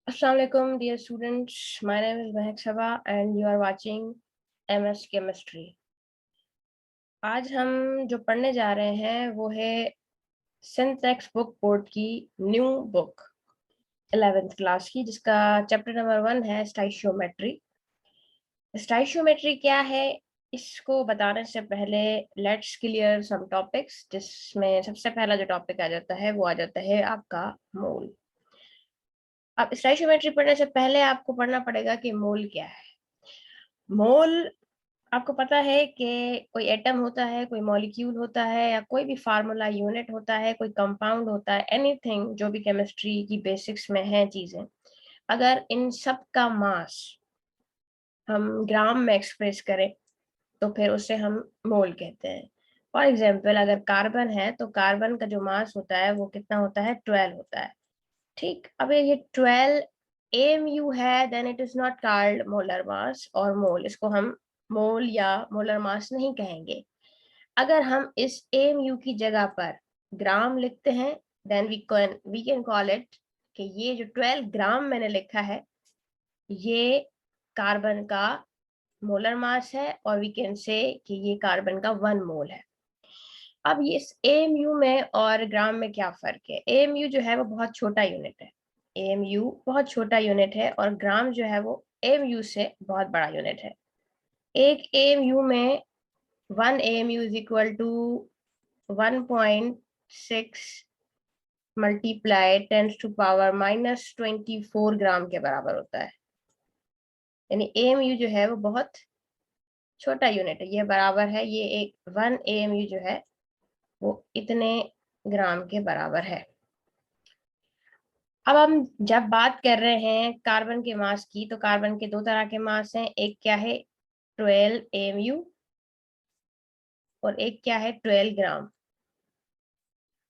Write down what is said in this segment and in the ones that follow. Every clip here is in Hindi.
Assalamualaikum dear students, my name is Mahek Sabha and you are watching MS Chemistry। आज हम जो पढ़ने जा रहे हैं वो है सिंथेक्स बुक बोर्ड की न्यू बुक 11th क्लास की, जिसका चैप्टर नंबर 1 है स्टाइशियोमेट्री। स्टाइशियोमेट्री क्या है इसको बताने से पहले लेट्स क्लियर सम टॉपिक्स, जिसमें सबसे पहला जो टॉपिक आ जाता है वो आ जाता है आपका मोल। अब स्टाइशियोमेट्री पढ़ने से पहले आपको पढ़ना पड़ेगा कि मोल क्या है। मोल आपको पता है कि कोई एटम होता है, कोई मॉलिक्यूल होता है, या कोई भी फार्मूला यूनिट होता है, कोई कंपाउंड होता है, एनीथिंग जो भी केमिस्ट्री की बेसिक्स में है चीजें, अगर इन सब का मास हम ग्राम में एक्सप्रेस करें तो फिर उसे हम मोल कहते हैं। फॉर एग्जाम्पल, अगर कार्बन है तो कार्बन का जो मास होता है वो कितना होता है, 12 होता है। ठीक, अब ये 12 AMU है, then it is not called molar mass और मोल, इसको हम मोल या मोलर मास नहीं कहेंगे। अगर हम इस AMU की जगह पर ग्राम लिखते हैं, then we can call it कि ये जो 12 ग्राम मैंने लिखा है ये कार्बन का मोलर मास है, और वी कैन से कि ये कार्बन का 1 मोल है। अब ये इस AMU में और ग्राम में क्या फर्क है? AMU जो है वो बहुत छोटा यूनिट है, AMU बहुत छोटा यूनिट है, और ग्राम जो है वो AMU से बहुत बड़ा यूनिट है। एक AMU में 1 AMU is equal to 1.6 multiply 10⁻⁻24 gram के बराबर होता है। यानी AMU जो है वो बहुत छोटा यूनिट है, ये बराबर है, ये एक 1 AMU जो है वो इतने ग्राम के बराबर है। अब हम जब बात कर रहे हैं कार्बन के मास की, तो कार्बन के दो तरह के मास हैं, एक क्या है 12 AMU और एक क्या है 12 ग्राम।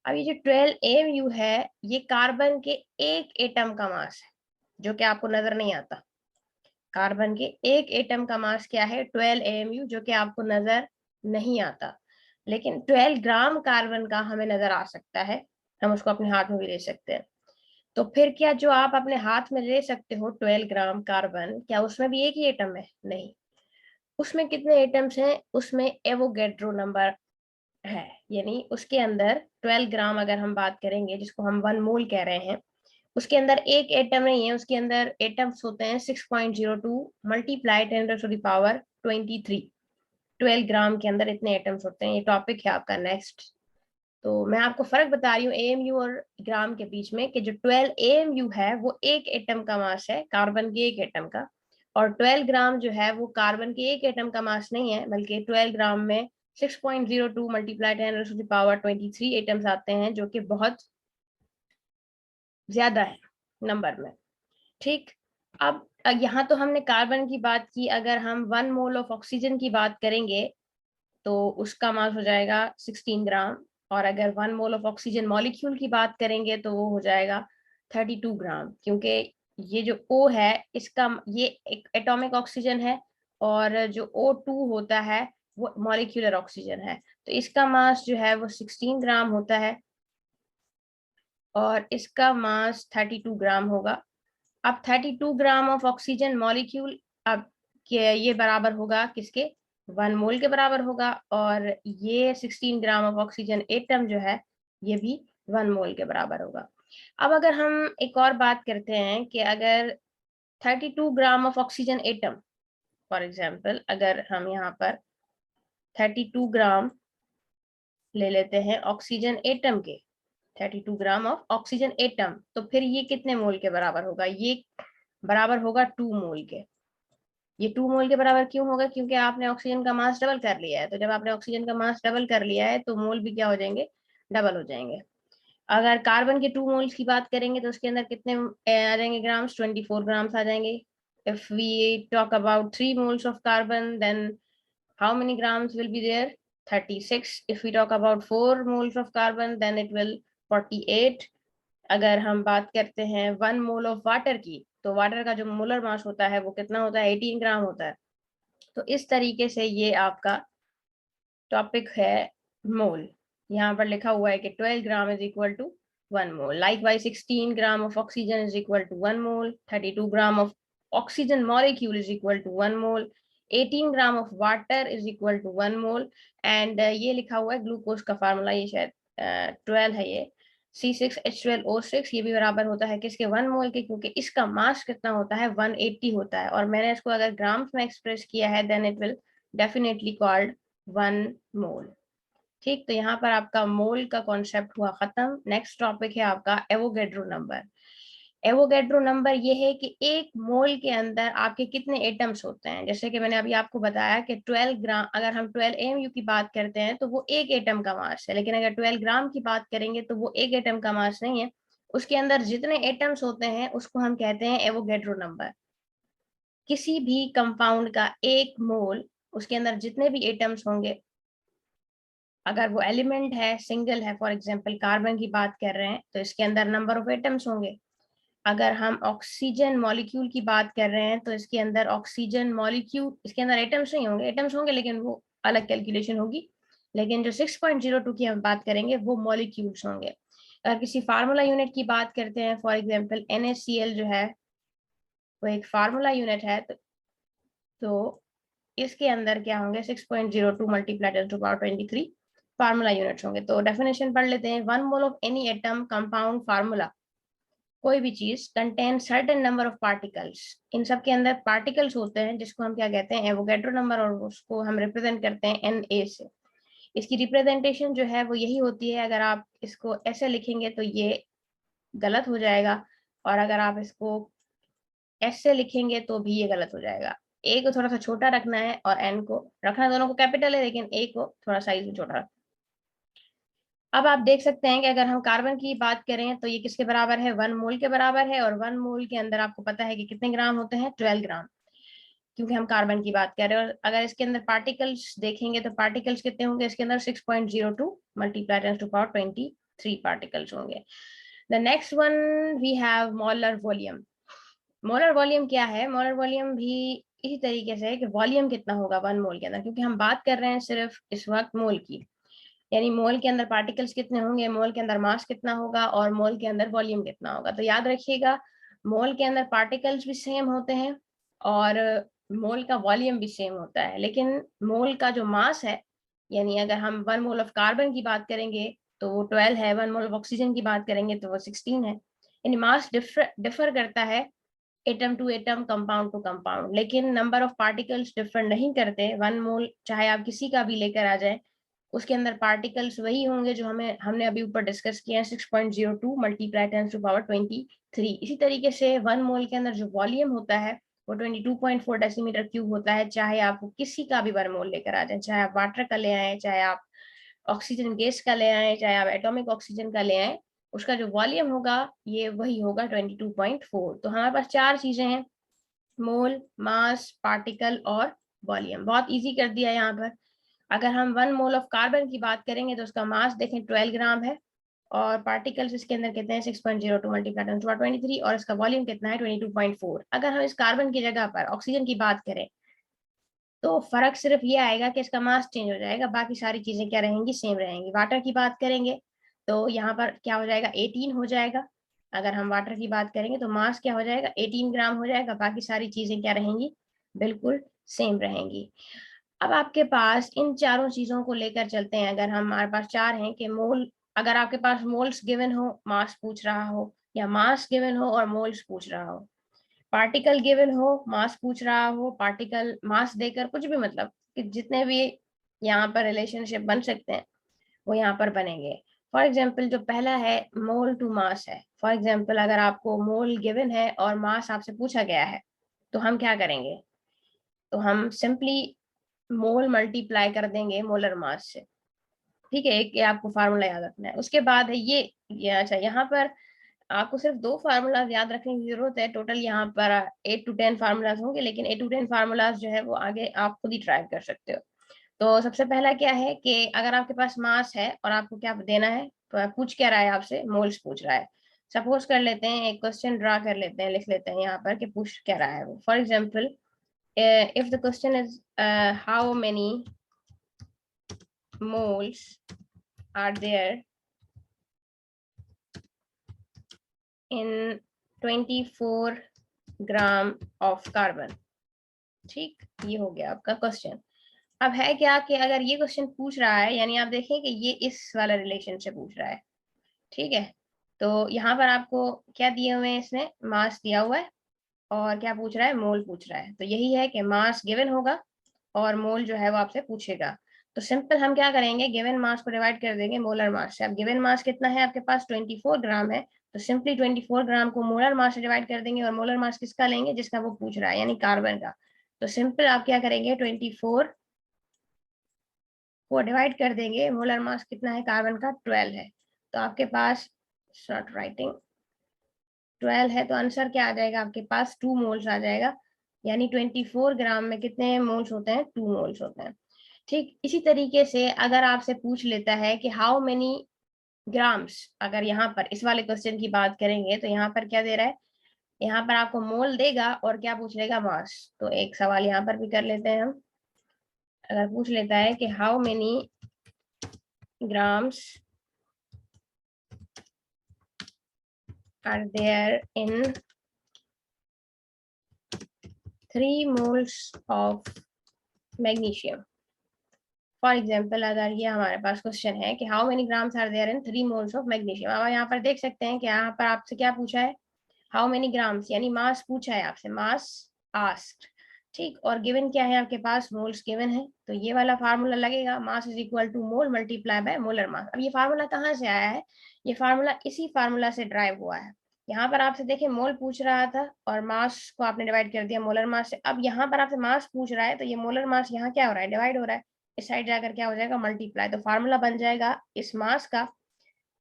अब ये जो 12 AMU है ये कार्बन के एक एटम का मास है, जो कि आपको नजर नहीं आता। कार्बन के एक एटम का मास क्या है, 12 AMU, जो कि आपको नजर नहीं आता। लेकिन 12 ग्राम कार्बन का हमें नजर आ सकता है, हम उसको अपने हाथ में भी ले सकते हैं। तो फिर क्या जो आप अपने हाथ में ले सकते हो 12 ग्राम कार्बन, क्या उसमें भी एक ही एटम है? नहीं, उसमें कितने एटम्स हैं? उसमें एवोगैड्रो नंबर है, यानी उसके अंदर 12 ग्राम अगर हम बात करेंगे, जिसको हम 1 मोल कह रहे हैं, उसके अंदर एक एटम नहीं है, उसके अंदर एटम्स होते हैं 6.02 मल्टीप्लाई 10⁻23। 12 ग्राम के अंदर इतने एटम्स होते हैं। ये टॉपिक है आपका नेक्स्ट। तो मैं आपको फर्क बता रही हूँ AMU और ग्राम के बीच में, कि जो 12 AMU है वो एक एटम का मास है, कार्बन के एक एटम का, और 12 ग्राम जो है वो कार्बन के एक एटम का मास नहीं है, बल्कि 12 ग्राम में 6.02 मल्टीप्लाई 10⁻23 एटम्स आते हैं, जो कि बहुत ज्यादा है नंबर में। ठीक, अब यहाँ तो हमने कार्बन की बात की, अगर हम 1 मोल ऑफ ऑक्सीजन की बात करेंगे तो उसका मास हो जाएगा 16 ग्राम, और अगर 1 मोल ऑफ ऑक्सीजन मॉलिक्यूल की बात करेंगे तो वो हो जाएगा 32 ग्राम, क्योंकि ये जो O है इसका, ये एक एटॉमिक ऑक्सीजन है, और जो O2 होता है वो मॉलिक्यूलर ऑक्सीजन है, तो इसका मास जो है वो 16 ग्राम होता है, और इसका मास 32 ग्राम होगा। अब 32 ग्राम ऑफ ऑक्सीजन मॉलिक्यूल, अब ये बराबर होगा किसके, 1 मोल के बराबर होगा, और ये 16 ग्राम ऑफ ऑक्सीजन एटम जो है ये भी 1 मोल के बराबर होगा। अब अगर हम एक और बात करते हैं कि अगर 32 gram of oxygen atom, for example अगर हम यहाँ पर 32 ग्राम ले लेते हैं ऑक्सीजन एटम के, 32 ग्राम ऑफ ऑक्सीजन एटम, तो फिर ये कितने मोल के बराबर होगा? ये बराबर होगा 2 मोल के। ये 2 मोल के बराबर क्यों होगा? क्योंकि आपने ऑक्सीजन का मास डबल कर लिया है, तो जब आपने ऑक्सीजन का मास डबल कर लिया है तो मोल भी क्या हो जाएंगे, डबल हो जाएंगे। अगर कार्बन के 2 मोल्स की बात करेंगे तो उसके अंदर कितने आ जाएंगे ग्राम्स, 24 ग्राम्स आ जाएंगे। If we talk about 3 moles of carbon, then how many grams will be there, 36। If we talk about 4 moles of carbon, then it will 48। अगर हम बात करते हैं 1 मोल ऑफ वाटर की, तो वाटर का जो मोलर मास होता है वो कितना होता है, 18 ग्राम होता है। तो इस तरीके से ये आपका टॉपिक है मोल। यहाँ पर लिखा हुआ है कि 12 gram is equal to 1 mole. Likewise, 16 gram of oxygen is equal to 1 mole. 32 gram of oxygen molecule is equal to 1 mole. 18 gram of water is equal to 1 mole. And ये लिखा हुआ है ग्लूकोज का फार्मूला, ये शायद 12 है, ये C6H12O6, ये भी बराबर होता है किसके, 1 मोल के, क्योंकि इसका मास कितना होता है, 180 होता है, और मैंने इसको अगर ग्राम्स में एक्सप्रेस किया है then it will definitely called 1 mole. ठीक, तो यहाँ पर आपका मोल का कॉन्सेप्ट हुआ खत्म। नेक्स्ट टॉपिक है आपका एवोगैड्रो नंबर। एवोगैड्रो नंबर ये है कि एक मोल के अंदर आपके कितने एटम्स होते हैं। जैसे कि मैंने अभी आपको बताया कि 12 ग्राम, अगर हम 12 AMU की बात करते हैं तो वो एक एटम का मास है, लेकिन अगर 12 ग्राम की बात करेंगे तो वो एक एटम का मास नहीं है। उसके अंदर जितने एटम्स होते हैं उसको हम कहते हैं एवोगैड्रो नंबर। किसी भी कंपाउंड का एक मोल, उसके अंदर जितने भी एटम्स होंगे, अगर वो एलिमेंट है, सिंगल है, फॉर एग्जांपल कार्बन की बात कर रहे हैं तो इसके अंदर नंबर ऑफ एटम्स होंगे। अगर हम ऑक्सीजन मॉलिक्यूल की बात कर रहे हैं तो इसके अंदर ऑक्सीजन मॉलिक्यूल, इसके अंदर एटम्स नहीं होंगे, एटम्स होंगे लेकिन वो अलग कैलकुलेशन होगी। लेकिन जो 6.02 की हम बात करेंगे वो मॉलिक्यूल्स होंगे। अगर किसी फार्मूला यूनिट की बात करते हैं, फॉर एग्जांपल NaCl जो है वो एक फार्मूला यूनिट है, तो इसके अंदर क्या होंगे, 6.02 मल्टीप्लाई 10⁻23 फार्मूला यूनिट्स होंगे। तो डेफिनेशन पढ़ लेते हैं। 1 mole of any atom compound formula, कोई भी चीज contain certain number of particles, इन सब के अंदर पार्टिकल्स होते हैं जिसको हम क्या कहते हैं, एवोगैड्रो नंबर, और उसको हम रिप्रेजेंट करते हैं Na से। इसकी रिप्रेजेंटेशन जो है वो यही होती है। अगर आप इसको ऐसे लिखेंगे तो ये गलत हो जाएगा, और अगर आप इसको ऐसे लिखेंगे तो भी ये गलत हो जाएगा। ए को थोड़ा सा छोटा रखना है और एन को रखना, दोनों को कैपिटल है, लेकिन ए को थोड़ा साइज में छोटा। अब आप देख सकते हैं कि अगर हम कार्बन की बात करें तो ये किसके बराबर है, 1 मोल के बराबर है, और 1 मोल के अंदर आपको पता है कि कितने ग्राम होते हैं, 12 ग्राम, क्योंकि हम कार्बन की बात कर रहे हैं। और अगर इसके अंदर पार्टिकल्स देखेंगे तो पार्टिकल्स कितने होंगे, इसके अंदर 6.02 मल्टीप्लाई 10⁻23 पार्टिकल्स होंगे। The next one we have molar volume. Molar volume क्या है, मोलर वॉल्यूम भी इसी तरीके से है कि वॉल्यूम कितना होगा 1 मोल के अंदर, क्योंकि हम बात कर रहे हैं सिर्फ इस वक्त मोल की, यानी मोल के अंदर पार्टिकल्स कितने होंगे, मोल के अंदर मास कितना होगा, और मोल के अंदर वॉल्यूम कितना होगा। तो याद रखिएगा, मोल के अंदर पार्टिकल्स भी सेम होते हैं और मोल का वॉल्यूम भी सेम होता है, लेकिन मोल का जो मास है, यानी अगर हम 1 मोल ऑफ कार्बन की बात करेंगे तो वो 12 है, 1 मोल ऑफ ऑक्सीजन की बात करेंगे तो वो 16 है। यानी मास डिफर करता है atom to atom, compound to compound, लेकिन नंबर ऑफ पार्टिकल्स डिफर नहीं करते। 1 मोल चाहे आप किसी का भी लेकर आ जाए, उसके अंदर पार्टिकल्स वही होंगे जो हमने अभी ऊपर डिस्कस किया है, 6.02 मल्टीप्लाई 10⁻23। इसी तरीके से 1 मोल के अंदर जो वॉल्यूम होता है वो 22.4 डेसीमीटर क्यूब होता है, चाहे आप किसी का भी 1 मोल लेकर आ जाए, चाहे आप वाटर का ले आए, चाहे आप ऑक्सीजन गैस का ले आए, चाहे आप एटॉमिक ऑक्सीजन का ले आए, उसका जो वॉल्यूम होगा ये वही होगा 22.4। तो हमारे पास चार चीजें हैं, मोल, मास, पार्टिकल और वॉल्यूम। बहुत इजी कर दिया यहाँ पर। अगर हम 1 मोल ऑफ कार्बन की बात करेंगे तो उसका मास देखें 12 ग्राम है, और पार्टिकल्स इसके अंदर कितने हैं, 6.02 मल्टीप्लाई 10⁻23, और इसका वॉल्यूम कितना है 22.4। अगर हम इस कार्बन की जगह पर ऑक्सीजन की बात करें तो फर्क सिर्फ ये आएगा कि इसका मास चेंज हो जाएगा, बाकी सारी चीजें क्या रहेंगी, सेम रहेंगी। वाटर की बात करेंगे तो यहाँ पर क्या हो जाएगा, 18 हो जाएगा। अगर हम वाटर की बात करेंगे तो मास क्या हो जाएगा, 18 ग्राम हो जाएगा, बाकी सारी चीजें क्या रहेंगी, बिल्कुल सेम रहेंगी। अब आपके पास इन चारों चीजों को लेकर चलते हैं। अगर हमारे पास चार हैं कि मोल, अगर आपके पास मोल्स गिवन हो, मास पूछ रहा हो, या मास गिवन हो और मोल्स पूछ रहा हो, पार्टिकल गिवन हो, मास पूछ रहा हो, पार्टिकल मास देकर कुछ भी, मतलब कि जितने भी यहाँ पर रिलेशनशिप बन सकते हैं वो यहाँ पर बनेंगे। फॉर एग्जाम्पल जो पहला है मोल टू मास है। फॉर एग्जाम्पल अगर आपको मोल गिवन है और मास आपसे पूछा गया है तो हम क्या करेंगे, तो हम सिंपली मोल मल्टीप्लाई कर देंगे मोलर मास से। ठीक है, एक ये आपको फार्मूला याद रखना है। उसके बाद है ये अच्छा, यहाँ पर आपको सिर्फ दो फार्मूला याद रखने की जरूरत है। टोटल यहाँ पर 8 to 10 फार्मूलाज होंगे, लेकिन 8 to 10 फार्मूलाज जो है वो आगे आप खुद ही ट्राई कर सकते हो। तो सबसे पहला क्या है कि अगर आपके पास मास है और आपको क्या देना है, तो पूछ क्या रहा है आपसे, मोल्स पूछ रहा है। सपोज कर लेते हैं, एक क्वेश्चन ड्रा कर लेते हैं, लिख लेते हैं यहाँ पर कि पूछ क्या रहा है वो। For example if the question is how many moles are there in 24 gram of carbon. ठीक, ये हो गया आपका क्वेश्चन। अब है क्या कि अगर ये क्वेश्चन पूछ रहा है, यानी आप देखें कि ये इस वाला रिलेशन से पूछ रहा है, ठीक है। तो यहाँ पर आपको क्या दिए हुए हैं, इसने मास दिया हुआ है और क्या पूछ रहा है, मोल पूछ रहा है। तो यही है कि मास गिवन होगा और मोल जो है वो आपसे पूछेगा। तो सिंपल हम क्या करेंगे, गिवन मास को डिवाइड कर देंगे मोलर मास से। अब गिवन मास कितना है आपके पास, 24 ग्राम है, तो सिंपली 24 ग्राम को मोलर मास से डिवाइड कर देंगे। और मोलर मास किसका लेंगे, जिसका वो पूछ रहा है, यानी कार्बन का। तो सिंपल आप क्या करेंगे, 24 को डिवाइड कर देंगे, मोलर मास कितना है कार्बन का, 12 है। तो आपके पास शॉर्ट राइटिंग 12 है, तो आंसर क्या आ जाएगा आपके पास, 2 मोल्स आ जाएगा। यानी 24 ग्राम में कितने मोल्स होते हैं, 2 मोल्स होते हैं। ठीक इसी तरीके से अगर आपसे पूछ लेता है कि हाउ मेनी ग्राम्स, अगर यहाँ पर इस वाले क्वेश्चन की बात करेंगे तो यहाँ पर क्या दे रहा है, यहाँ पर आपको मोल देगा और क्या पूछ लेगा, मास। तो एक सवाल यहाँ पर भी कर लेते हैं हम। अगर पूछ लेता है कि how many grams are there in 3 moles of magnesium. For example अगर ये हमारे पास क्वेश्चन है कि how many grams are there in 3 moles of magnesium. अब यहाँ पर देख सकते हैं कि यहाँ पर आपसे क्या पूछा है, हाउ मेनी ग्राम्स, यानी मास पूछा है आपसे, मास आस्क्ड। ठीक, और गिवन क्या है आपके पास, मोल्स गिवन है। तो ये वाला फार्मूला लगेगा, mass is equal to mole multiply by molar mass. अब ये फार्मूला कहाँ से आया है, ये फार्मूला इसी फार्मूला से ड्राइव हुआ है। यहाँ पर आपसे देखिए मोल पूछ रहा था और मास को आपने डिवाइड कर दिया मोलर मास से। अब यहाँ पर आपसे मास पूछ रहा है, तो ये मोलर मास यहाँ क्या हो रहा है, डिवाइड हो रहा है। इस साइड जाकर क्या हो जाएगा, मल्टीप्लाई। तो फार्मूला बन जाएगा इस मास का,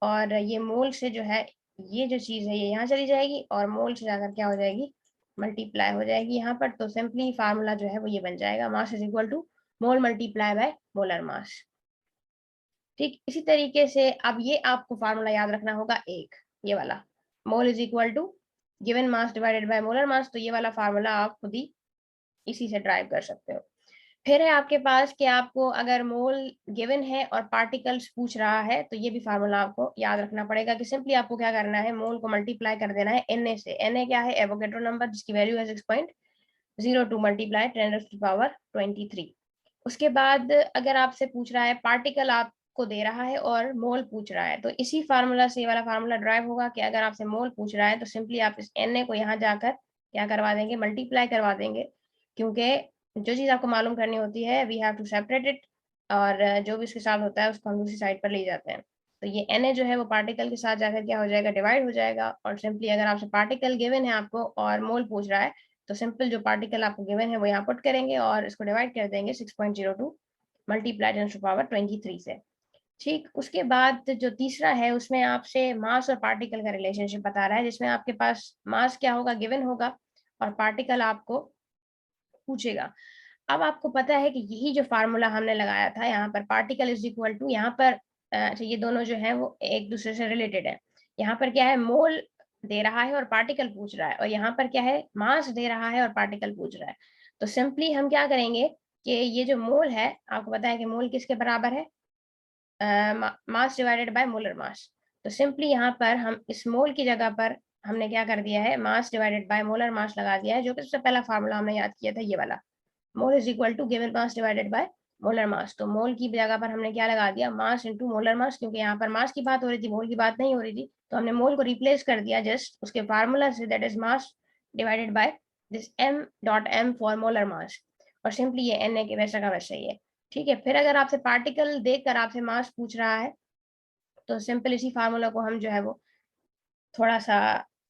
और ये मोल से जो है ये जो चीज है ये यहाँ चली जाएगी और मोल से जाकर क्या हो जाएगी, मल्टीप्लाई हो जाएगी यहाँ पर। तो सिंपली फार्मूला जो है वो ये बन जाएगा, mass is equal to mole multiply by molar mass. ठीक इसी तरीके से अब ये आपको फार्मूला याद रखना होगा, एक ये वाला, mole is equal to given mass divided by molar mass. तो ये वाला फार्मूला आप खुद ही इसी से ड्राइव कर सकते हो। फिर है आपके पास कि आपको अगर मोल गिवन है और पार्टिकल्स पूछ रहा है, तो ये भी फार्मूला आपको याद रखना पड़ेगा कि सिंपली आपको क्या करना है, मोल को मल्टीप्लाई कर देना है Na से। Na क्या है, एवोगैड्रो नंबर, जिसकी वैल्यू है 6.02 मल्टीप्लाई 10⁻23। उसके बाद अगर आपसे पूछ रहा है, पार्टिकल आपको दे रहा है और मोल पूछ रहा है, तो इसी फार्मूला से वाला फार्मूला ड्राइव होगा कि अगर आपसे मोल पूछ रहा है तो सिंपली आप इस Na को यहाँ जाकर क्या करवा देंगे, मल्टीप्लाई करवा देंगे। क्योंकि जो चीज आपको मालूम करनी होती है, we have to separate it, और जो भी उसके साथ होता है उसको हम दूसरी साइड पर ले जाते हैं। तो ये Na जो है वो पार्टिकल के साथ जाकर क्या हो जाएगा, डिवाइड हो जाएगा। और सिंपली अगर आपसे पार्टिकल गिवन है आपको और मोल पूछ रहा है, तो सिंपल जो पार्टिकल आपको गिवन है वो यहाँ पुट करेंगे और इसको डिवाइड कर देंगे 6.02 मल्टीप्लाई 10⁻23 से। ठीक, उसके बाद जो तीसरा है उसमें आपसे मास और पार्टिकल का रिलेशनशिप बता रहा है, जिसमें आपके पास मास क्या होगा, गिवन होगा, और पार्टिकल आपको पूछेगा। अब आपको पता है कि यही जो फार्मूला हमने लगाया था, यहाँ पर पार्टिकल इज इक्वल टू, यहाँ पर अच्छा ये दोनों जो है वो एक दूसरे से रिलेटेड है। यहाँ पर क्या है, मोल दे रहा है और पार्टिकल पूछ रहा है, और यहाँ पर क्या है, मास दे रहा है और पार्टिकल पूछ रहा है। तो सिंपली हम क्या करेंगे कि ये जो मोल है, आपको पता है कि मोल किसके बराबर है, मास डिवाइडेड बाय मोलर मास। तो सिंपली यहाँ पर हम इस मोल की जगह पर हमने क्या कर दिया है, मास डिवाइडेड बाय मोलर मास लगा दिया है, जो कि सबसे पहला फार्मूला हमने याद किया था, ये वाला, mole is equal to given mass divided by molar mass. तो मोल की जगह पर हमने क्या लगा दिया, मास इंटू मोलर मास, क्योंकि यहाँ पर मास की बात हो रही थी, मोल की बात नहीं हो रही थी। तो हमने मोल को रिप्लेस कर दिया जस्ट उसके फार्मूला से, that is mass divided by this m.m for molar mass. और सिंपली ये Na के वैसा का वैसा ही है। ठीक है, फिर अगर आपसे पार्टिकल देकर आपसे मास पूछ रहा है, तो सिंपल इसी फार्मूला को हम जो है वो थोड़ा सा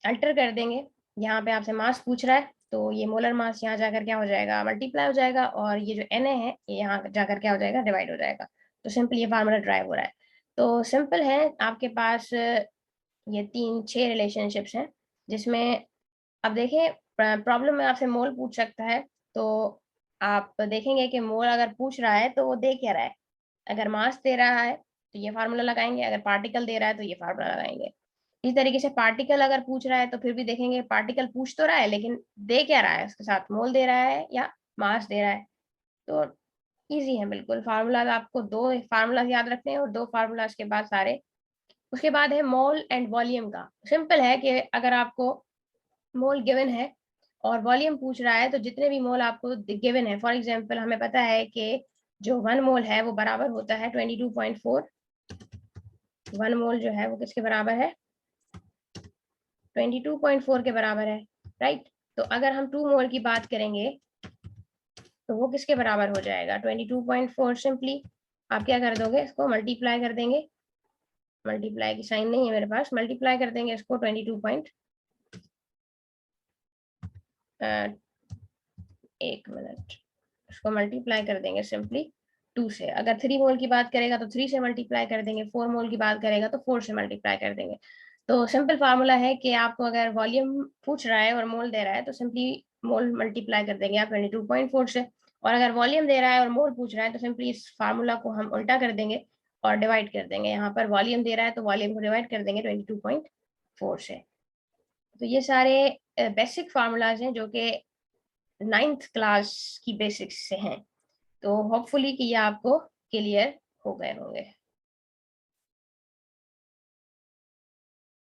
अल्टर कर देंगे। यहाँ पे आपसे मास पूछ रहा है, तो ये मोलर मास यहाँ जाकर क्या हो जाएगा, मल्टीप्लाई हो जाएगा, और ये जो Na है ये यहाँ जाकर क्या हो जाएगा, डिवाइड हो जाएगा। तो सिंपल ये फार्मूला ड्राइव हो रहा है। तो सिंपल है आपके पास ये 6 रिलेशनशिप्स हैं, जिसमें अब देखें प्रॉब्लम में आपसे मोल पूछ सकता है। तो आप देखेंगे कि मोल अगर पूछ रहा है तो वो दे क्या रहा है, अगर मास दे रहा है तो ये फार्मूला लगाएंगे, अगर पार्टिकल दे रहा है तो ये फार्मूला लगाएंगे। इस तरीके से पार्टिकल अगर पूछ रहा है तो फिर भी देखेंगे पार्टिकल पूछ तो रहा है लेकिन दे क्या रहा है, उसके साथ मोल दे रहा है या मास दे रहा है। तो इजी है बिल्कुल, फार्मूला आपको 2 फार्मूला याद रखने हैं और 2 फार्मूलाज के बाद सारे उसके बाद है मोल एंड वॉल्यूम का। सिंपल है कि अगर आपको मोल गिवन है और वॉल्यूम पूछ रहा है, तो जितने भी मोल आपको गिवन है, फॉर एग्जांपल हमें पता है कि जो 1 मोल है वो बराबर होता है 22.4। 1 मोल जो है वो किसके बराबर है? 22.4 के बराबर है, राइट। तो अगर हम 2 मोल की बात करेंगे तो वो किसके बराबर हो जाएगा? 22.4। सिंपली आप क्या कर दोगे, इसको मल्टीप्लाई कर देंगे। मल्टीप्लाई की साइन नहीं है मेरे पास, मल्टीप्लाई कर देंगे इसको 1 मिनट, इसको मल्टीप्लाई कर देंगे सिंपली 2 से। अगर 3 मोल की बात करेगा तो 3 से मल्टीप्लाई कर देंगे, 4 मोल की बात करेगा तो 4 से मल्टीप्लाई कर देंगे। तो सिंपल फार्मूला है कि आपको अगर वॉल्यूम पूछ रहा है और मोल दे रहा है तो सिंपली मोल मल्टीप्लाई कर देंगे आप 22.4 से, और अगर वॉल्यूम दे रहा है और मोल पूछ रहा है तो सिंपली इस फार्मूला को हम उल्टा कर देंगे और डिवाइड कर देंगे। यहाँ पर वॉल्यूम दे रहा है तो वॉल्यूम को डिवाइड कर देंगे 22.4 से। तो ये सारे बेसिक फार्मूलाज हैं जो कि 9th क्लास की बेसिक्स से हैं। तो होपफुली कि ये आपको क्लियर हो गए होंगे।